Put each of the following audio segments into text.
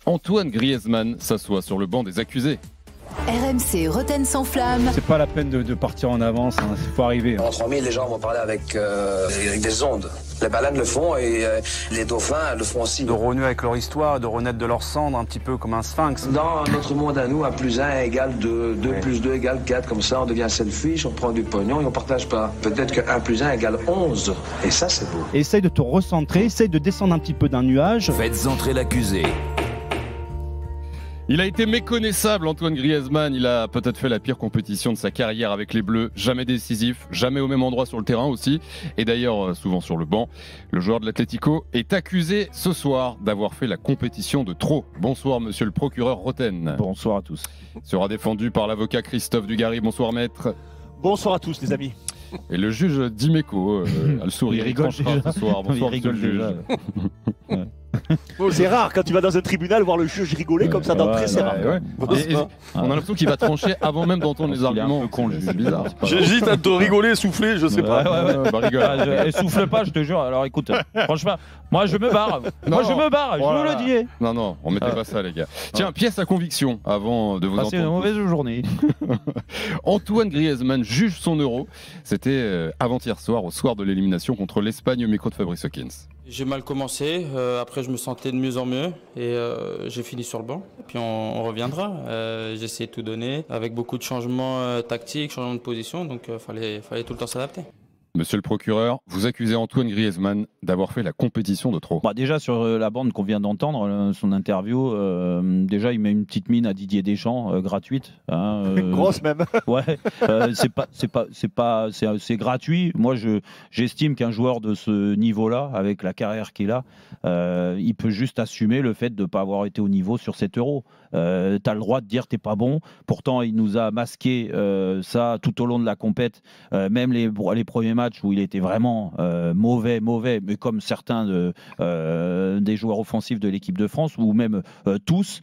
Antoine Griezmann s'assoit sur le banc des accusés. RMC Roten sans flamme. C'est pas la peine de partir en avance, il faut arriver. En 3000, les gens vont parler avec des ondes. Les baleines le font et les dauphins le font aussi. De renouer avec leur histoire, de renaître de leur cendre, un petit peu comme un sphinx. Dans notre monde à nous, 1 plus 1 égale 2, 2 plus 2 égale 4, comme ça on devient selfish, on prend du pognon et on partage pas. Peut-être que 1 plus 1 égale 11, et ça c'est beau. Essaye de te recentrer, essaye de descendre un petit peu d'un nuage. Faites entrer l'accusé. Il a été méconnaissable, Antoine Griezmann. Il a peut-être fait la pire compétition de sa carrière avec les Bleus. Jamais décisif, jamais au même endroit sur le terrain aussi. Et d'ailleurs, souvent sur le banc. Le joueur de l'Atlético est accusé ce soir d'avoir fait la compétition de trop. Bonsoir, monsieur le procureur Roten. Bonsoir à tous. Sera défendu par l'avocat Christophe Dugarry. Bonsoir, maître. Bonsoir à tous, les amis. Et le juge Dimeco a le sourire. Il rigole ce soir. Bonsoir, il rigole monsieur le juge. C'est rare quand tu vas dans un tribunal voir le juge rigoler comme ça d'entrée, c'est rare. Et on a l'impression qu'il va trancher avant même d'entendre les arguments. C'est bizarre. J'hésite à te rigoler, souffler, je sais pas. Bah, rigole. Et souffle pas, je te jure. Alors écoute, franchement, moi je me barre. Je vous le dis. Non, on mettait pas ça, les gars. Tiens, pièce à conviction avant de vous Passez une entendre. mauvaise journée. Antoine Griezmann juge son euro. C'était avant-hier soir, au soir de l'élimination contre l'Espagne au micro de Fabrice Hawkins. J'ai mal commencé, après je me sentais de mieux en mieux et j'ai fini sur le banc. Puis on reviendra. J'ai essayé de tout donner avec beaucoup de changements tactiques, changements de position, donc fallait tout le temps s'adapter. Monsieur le procureur, vous accusez Antoine Griezmann d'avoir fait la compétition de trop. Bah déjà sur la bande qu'on vient d'entendre, son interview, déjà il met une petite mine à Didier Deschamps, gratuite. Grosse même. Ouais, c'est gratuit. Moi j'estime qu'un joueur de ce niveau-là, avec la carrière qu'il a, il peut juste assumer le fait de ne pas avoir été au niveau sur cet Euro. T'as le droit de dire t'es pas bon. Pourtant il nous a masqué ça tout au long de la compète, même les premiers matchs où il était vraiment mauvais, mais comme certains des joueurs offensifs de l'équipe de France, ou même tous,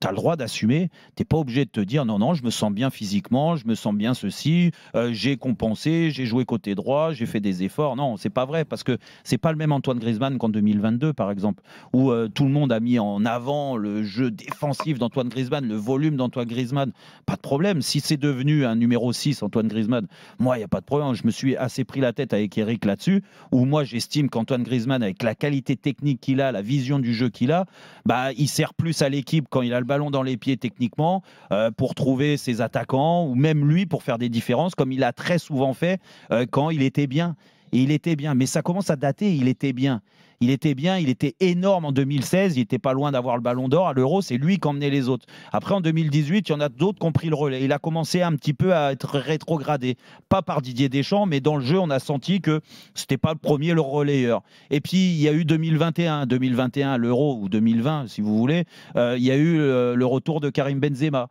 tu as le droit d'assumer. Tu n'es pas obligé de te dire non, je me sens bien physiquement, je me sens bien ceci, j'ai compensé, j'ai joué côté droit, j'ai fait des efforts. Non, c'est pas vrai, parce que c'est pas le même Antoine Griezmann qu'en 2022, par exemple, où tout le monde a mis en avant le jeu défensif d'Antoine Griezmann, le volume d'Antoine Griezmann. Pas de problème. Si c'est devenu un numéro 6, Antoine Griezmann, moi, il n'y a pas de problème. Je me suis assez pris la tête avec Eric là-dessus, où moi, j'estime qu'Antoine Griezmann, avec la qualité technique qu'il a, la vision du jeu qu'il a, bah, il sert plus à l'équipe quand il a le ballon dans les pieds techniquement pour trouver ses attaquants, ou même lui pour faire des différences, comme il a très souvent fait quand il était bien. Et il était bien, mais ça commence à dater. Il était bien, il était énorme en 2016, il était pas loin d'avoir le ballon d'or à l'Euro, c'est lui qui emmenait les autres. Après en 2018, il y en a d'autres qui ont pris le relais. Il a commencé un petit peu à être rétrogradé, pas par Didier Deschamps, mais dans le jeu, on a senti que c'était pas le premier, le relayeur. Et puis il y a eu 2021, l'Euro, ou 2020 si vous voulez, il y a eu le retour de Karim Benzema.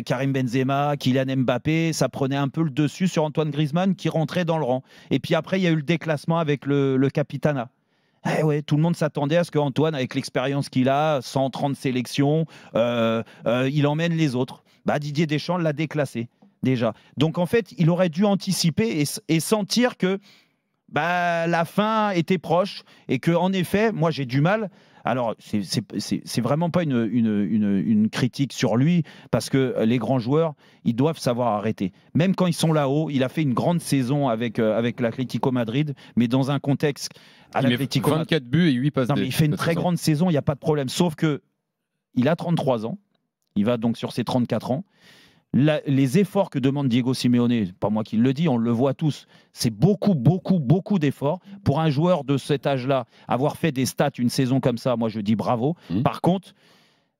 Karim Benzema, Kylian Mbappé, ça prenait un peu le dessus sur Antoine Griezmann qui rentrait dans le rang. Et puis après, il y a eu le déclassement avec le Capitana. Eh ouais, tout le monde s'attendait à ce qu'Antoine, avec l'expérience qu'il a, 130 sélections, il emmène les autres. Bah, Didier Deschamps l'a déclassé déjà. Donc en fait, il aurait dû anticiper et sentir que la fin était proche et que en effet, moi j'ai du mal. Alors, c'est vraiment pas une critique sur lui, parce que les grands joueurs, ils doivent savoir arrêter. Même quand ils sont là-haut, il a fait une grande saison avec l'Atlético Madrid, mais dans un contexte à l'Atlético Madrid. 24 buts et 8 passes. Non, mais il fait une très grande saison, il n'y a pas de problème. Sauf que il a 33 ans, il va donc sur ses 34 ans. Les efforts que demande Diego Simeone, pas moi qui le dis, on le voit tous, c'est beaucoup d'efforts. Pour un joueur de cet âge-là, avoir fait des stats une saison comme ça, moi je dis bravo. Par contre,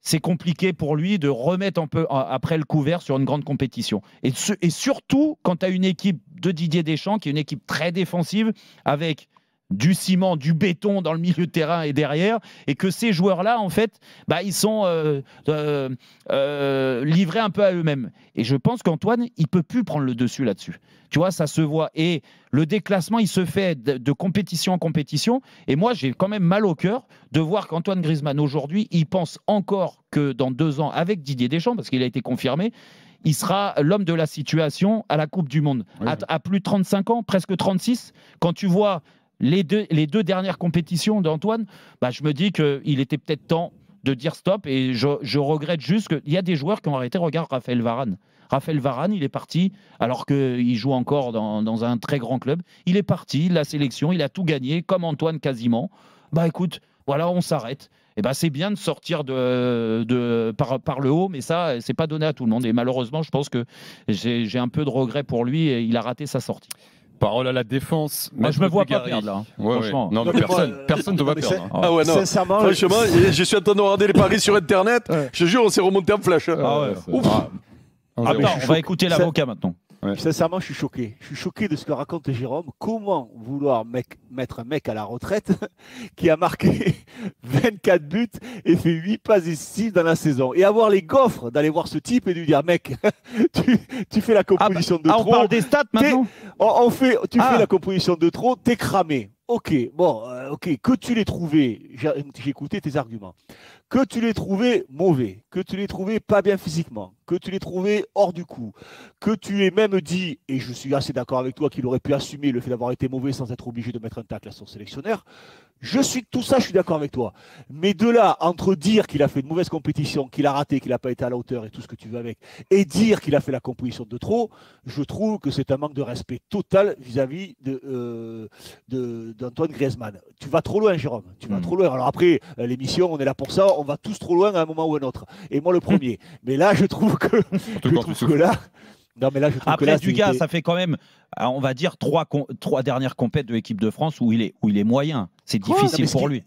c'est compliqué pour lui de remettre un peu après le couvert sur une grande compétition. Et surtout quand tu as une équipe de Didier Deschamps, qui est une équipe très défensive, avec du ciment, du béton dans le milieu de terrain et derrière, et que ces joueurs-là, en fait, ils sont livrés un peu à eux-mêmes. Et je pense qu'Antoine, il peut plus prendre le dessus là-dessus. Tu vois, ça se voit. Et le déclassement, il se fait de compétition en compétition. Et moi, j'ai quand même mal au cœur de voir qu'Antoine Griezmann, aujourd'hui, il pense encore que dans 2 ans, avec Didier Deschamps, parce qu'il a été confirmé, il sera l'homme de la situation à la Coupe du Monde. Oui. À plus de 35 ans, presque 36, quand tu vois les deux dernières compétitions d'Antoine, je me dis qu'il était peut-être temps de dire stop. Et je regrette juste qu'il y a des joueurs qui ont arrêté. Regarde Raphaël Varane. Raphaël Varane, il est parti alors qu'il joue encore dans un très grand club. Il est parti, la sélection, il a tout gagné, comme Antoine quasiment. Bah écoute, voilà, on s'arrête. Et ben c'est bien de sortir par le haut, mais ça, c'est pas donné à tout le monde. Et malheureusement, je pense que j'ai un peu de regret pour lui et il a raté sa sortie. Parole à la défense. Moi, je me vois pas perdre là. Franchement. Non, mais personne ne va perdre. Ah ouais, non. Sincèrement, franchement, je suis en train de regarder les paris sur Internet. Je te jure, on s'est remonté en flash. Attends, on va écouter l'avocat maintenant. Sincèrement, je suis choqué. Je suis choqué de ce que raconte Jérôme. Comment vouloir mettre un mec à la retraite qui a marqué 24 buts et fait 8 passes décisives dans la saison et avoir les gaufres d'aller voir ce type et lui dire mec, tu fais la composition de trop. On parle des stats maintenant. Tu fais la composition de trop, t'es cramé. Ok, bon, ok, que tu l'aies trouvé, j'ai écouté tes arguments, que tu l'aies trouvé mauvais, que tu l'aies trouvé pas bien physiquement, que tu l'aies trouvé hors du coup, que tu aies même dit, et je suis assez d'accord avec toi, qu'il aurait pu assumer le fait d'avoir été mauvais sans être obligé de mettre un tacle à son sélectionneur, tout ça, je suis d'accord avec toi. Mais de là, entre dire qu'il a fait une mauvaise compétition, qu'il a raté, qu'il n'a pas été à la hauteur et tout ce que tu veux avec, et dire qu'il a fait la composition de trop, je trouve que c'est un manque de respect total vis-à-vis d'Antoine Griezmann. Tu vas trop loin, Jérôme. Tu vas trop loin. Alors après, l'émission, on est là pour ça. On va tous trop loin à un moment ou à un autre. Et moi, le premier. Mais là, je trouve que là. Non, mais là, je trouve après, que là, Dugas, ça fait quand même, on va dire, trois dernières compètes de l'équipe de France où il est moyen. C'est difficile pour lui.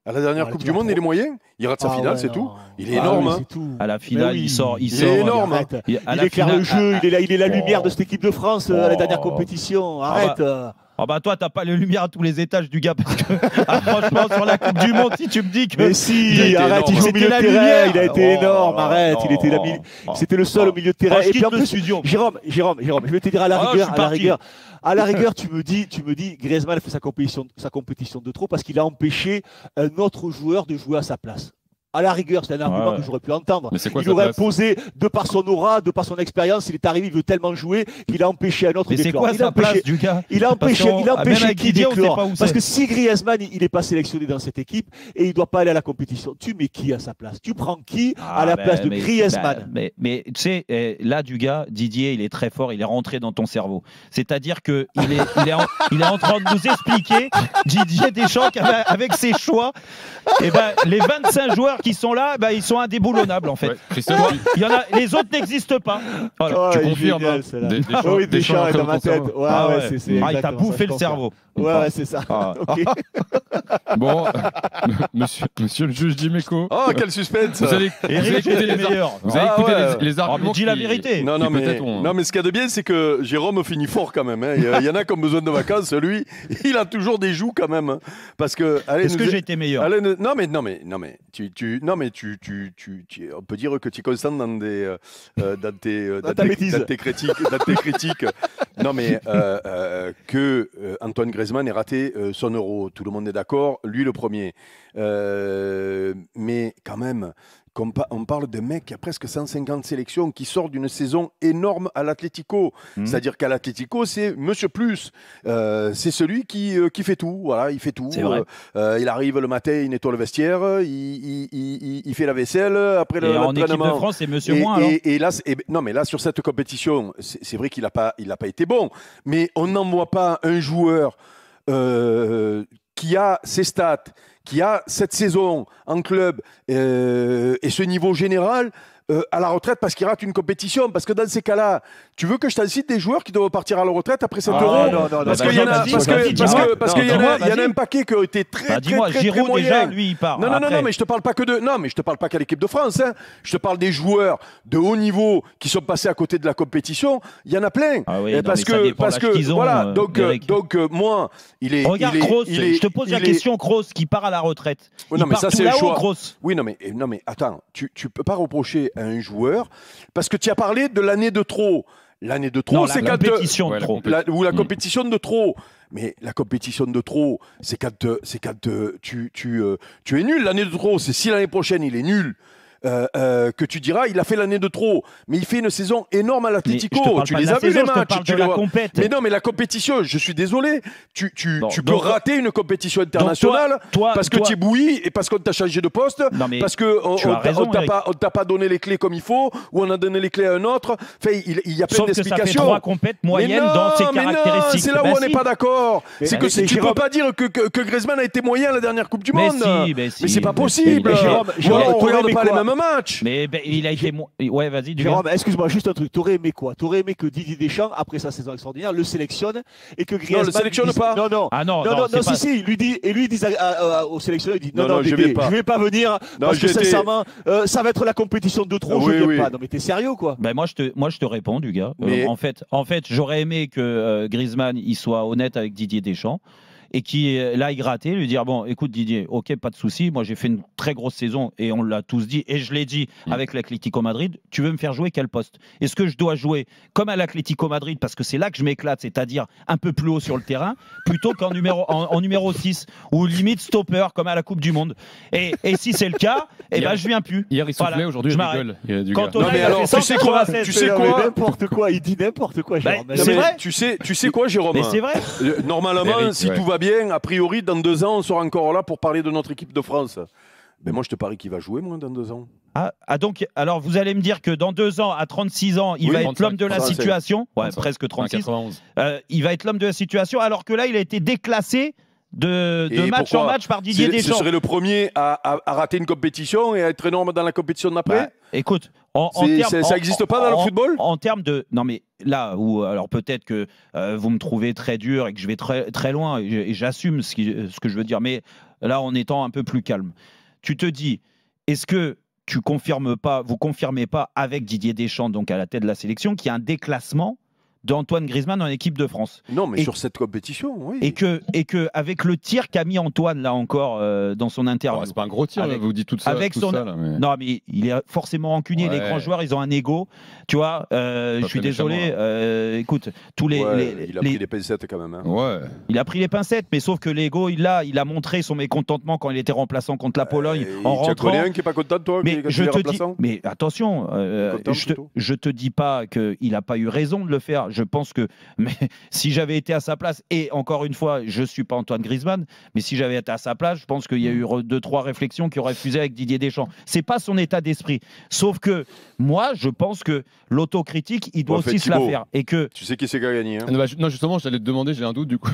À la dernière Coupe du Monde, il est moyen. Il rate sa finale, c'est tout. Il est énorme. C'est tout. À la finale, oui. il sort. Il est énorme. Il éclaire le jeu. Il est la lumière de cette équipe de France à la dernière compétition. Arrête. Ah bah toi, t'as pas les lumières à tous les étages du gars parce que franchement, sur la Coupe du Monde, si tu me dis que. Mais si, arrête, il joue au milieu de terrain. Il a été énorme. Arrête, c'était le seul au milieu de terrain. Et puis en plus, Jérôme, je vais te dire à la rigueur, tu me dis, Griezmann fait sa compétition de trop parce qu'il a empêché un autre joueur de jouer à sa place. À la rigueur, c'est un argument que j'aurais pu entendre. Il aurait imposé, de par son aura, de par son expérience, il est arrivé, il veut tellement jouer qu'il a empêché un autre d'éclore. Mais c'est quoi sa place, du gars? Il a empêché qui d'éclore. Parce que si Griezmann, il n'est pas sélectionné dans cette équipe et il ne doit pas aller à la compétition, tu mets qui à sa place? Tu prends qui à la place de Griezmann? Mais tu sais, là, du gars, Didier, il est très fort, il est rentré dans ton cerveau. C'est-à-dire qu'il est en train de nous expliquer, Didier Deschamps, qu'avec ses choix, les 25 joueurs qui sont là, ils sont indéboulonnables en fait. Christophe, il y en a, les autres n'existent pas. Voilà. Tu confirmes Deschamps est dans ma tête. Il t'a bouffé le cerveau. Ouais, c'est ça. Okay. Bon, monsieur le juge Dimeco. Oh, quel suspense. Vous allez écouter les meilleurs. Vous allez écouter les arguments. Dis la vérité. Non, mais ce qu'il y a de bien, c'est que Jérôme finit fort quand même. Il y en a qui ont besoin de vacances. Lui, il a toujours des joues quand même. Parce que. Est-ce que j'ai été meilleur? Non, mais on peut dire que tu es constant dans tes critiques. Non, mais que Antoine Griezmann ait raté son Euro, tout le monde est d'accord, lui le premier. Mais quand même, on parle de mec qui a presque 150 sélections, qui sort d'une saison énorme à l'Atlético. C'est-à-dire qu'à l'Atlético, c'est Monsieur Plus. C'est celui qui fait tout. Voilà, il fait tout. Il arrive le matin, il nettoie le vestiaire, il fait la vaisselle. Après en équipe de France, c'est Monsieur Moins. Non, mais là, sur cette compétition, c'est vrai qu'il n'a pas été bon. Mais on n'envoie pas un joueur qui a ses stats, qui a cette saison en club et ce niveau général à la retraite parce qu'il rate une compétition. Parce que dans ces cas-là, tu veux que je t'en cite des joueurs qui doivent partir à la retraite après cet Euro? Non. Parce qu'il y en a un paquet qui ont été très Giroud déjà, lui, il part. Non, mais je te parle pas qu'à l'équipe de France. Hein. Je te parle des joueurs de haut niveau qui sont passés à côté de la compétition. Il y en a plein. Parce que voilà. Donc moi, regarde Kroos. Je te pose la question, Kroos qui part à la retraite. Non, mais ça c'est le choix. Kroos. Oui, non, mais attends, tu peux pas reprocher à un joueur parce que tu as parlé de l'année de trop. L'année de trop, c'est quand la compétition de trop. Ou la compétition de trop. Mais la compétition de trop, c'est quand tu es nul. L'année de trop, c'est si l'année prochaine il est nul. que tu diras, il a fait l'année de trop, mais il fait une saison énorme à l'Atlético. Tu les as vus les matchs, tu les vois. Mais non, mais la compétition, je suis désolé, tu peux rater une compétition internationale parce que tu es bouilli et parce qu'on t'a changé de poste, parce qu'on t'a pas donné les clés comme il faut, ou on a donné les clés à un autre. Enfin, il y a plein d'explications. Ça fait 3 compètes moyennes dans ses caractéristiques. C'est là où on n'est pas d'accord. C'est que tu peux pas dire que Griezmann a été moyen à la dernière Coupe du Monde. Mais c'est pas possible. On regarde pas les mêmes matchs. Mais il a été. Ouais, vas-y. Jérôme, excuse-moi, juste un truc. T'aurais aimé quoi? T'aurais aimé que Didier Deschamps, après sa saison extraordinaire, le sélectionne et que Griezmann. Non, le sélectionne pas. Non. Ah non, si. Il dit au sélectionneur, il dit non, je vais pas venir parce que sincèrement, ça va être la compétition de trop. Je viens pas. Non, mais t'es sérieux quoi? Ben moi, je te réponds, du gars. En fait, j'aurais aimé que Griezmann il soit honnête avec Didier Deschamps. Et qui là il grattait, lui dire bon écoute Didier, ok pas de souci, moi j'ai fait une très grosse saison et on l'a tous dit et je l'ai dit avec l'Atlético Madrid, tu veux me faire jouer quel poste? Est-ce que je dois jouer comme à l'Atlético Madrid parce que c'est là que je m'éclate, c'est-à-dire un peu plus haut sur le terrain plutôt qu'en numéro 6 ou limite stopper comme à la Coupe du Monde et si c'est le cas, je viens plus. Hier il soufflait, aujourd'hui il rigole. Non mais alors tu sais quoi n'importe quoi, il dit n'importe quoi. C'est vrai. Tu sais quoi Jérôme? Mais c'est vrai. Normalement si tout va bien, a priori, dans 2 ans, on sera encore là pour parler de notre équipe de France. Mais moi, je te parie qu'il va jouer, moi, dans 2 ans. Donc, alors, vous allez me dire que dans 2 ans, à 36 ans, il va être l'homme de la situation. Ouais, 35, presque 36. 91. Il va être l'homme de la situation, alors que là, il a été déclassé de match en match par Didier Deschamps. Ce serait le premier à rater une compétition et à être énorme dans la compétition d'après. Écoute, ça n'existe pas dans le football. En termes de, non mais là où alors peut-être que vous me trouvez très dur et que je vais très très loin et j'assume ce que je veux dire, mais là en étant un peu plus calme, tu te dis, est-ce que vous confirmez pas avec Didier Deschamps donc à la tête de la sélection qu'il y a un déclassement d'Antoine Griezmann en équipe de France? Non, mais sur cette compétition, oui. Et que avec le tir qu'a mis Antoine là encore dans son interview. C'est pas un gros tir, vous dites tout ça. Non, mais il est forcément rancunier. Les grands joueurs, ils ont un ego. Tu vois, je suis désolé. Écoute, tous les. Il a pris les pincettes quand même. Hein. Ouais. Il a pris les pincettes, mais sauf que l'ego, il a montré son mécontentement quand il était remplaçant contre la Pologne en rentrant. Tu connais un qui est pas content de toi? Mais mais attention, je te dis pas qu'il a pas eu raison de le faire. Je pense que si j'avais été à sa place, et encore une fois, je ne suis pas Antoine Griezmann, mais si j'avais été à sa place, je pense qu'il y a eu 2-3 réflexions qui auraient fusé avec Didier Deschamps. Ce n'est pas son état d'esprit. Sauf que moi, je pense que l'autocritique, il doit aussi se la faire. Et que... Tu sais qui c'est qui a gagné hein? Non, justement, j'allais te demander, j'ai un doute du coup.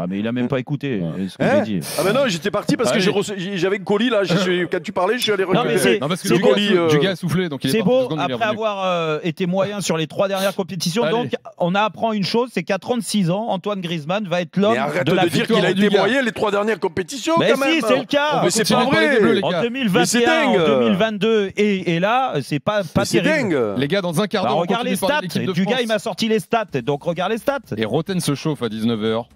Mais il n'a même pas écouté ce que j'ai dit. Ah ben non, j'étais parti parce que j'avais une colis là. Quand tu parlais, je suis allé récupérer. Non, parce que du gars a soufflé. C'est beau, après avoir été moyen sur les 3 dernières compétitions. Allez. Donc, on apprend une chose, c'est qu'à 36 ans, Antoine Griezmann va être l'homme de la dire qu'il a été moyen les 3 dernières compétitions. Mais quand même. Si, c'est le cas. Mais c'est pas vrai. En 2021, en 2022, et là, c'est pas terrible. Dingue. Les gars, dans un quart d'heure, regarde les stats. Du gars, il m'a sorti les stats. Donc, regarde les stats. Et Roten se chauffe à 19h.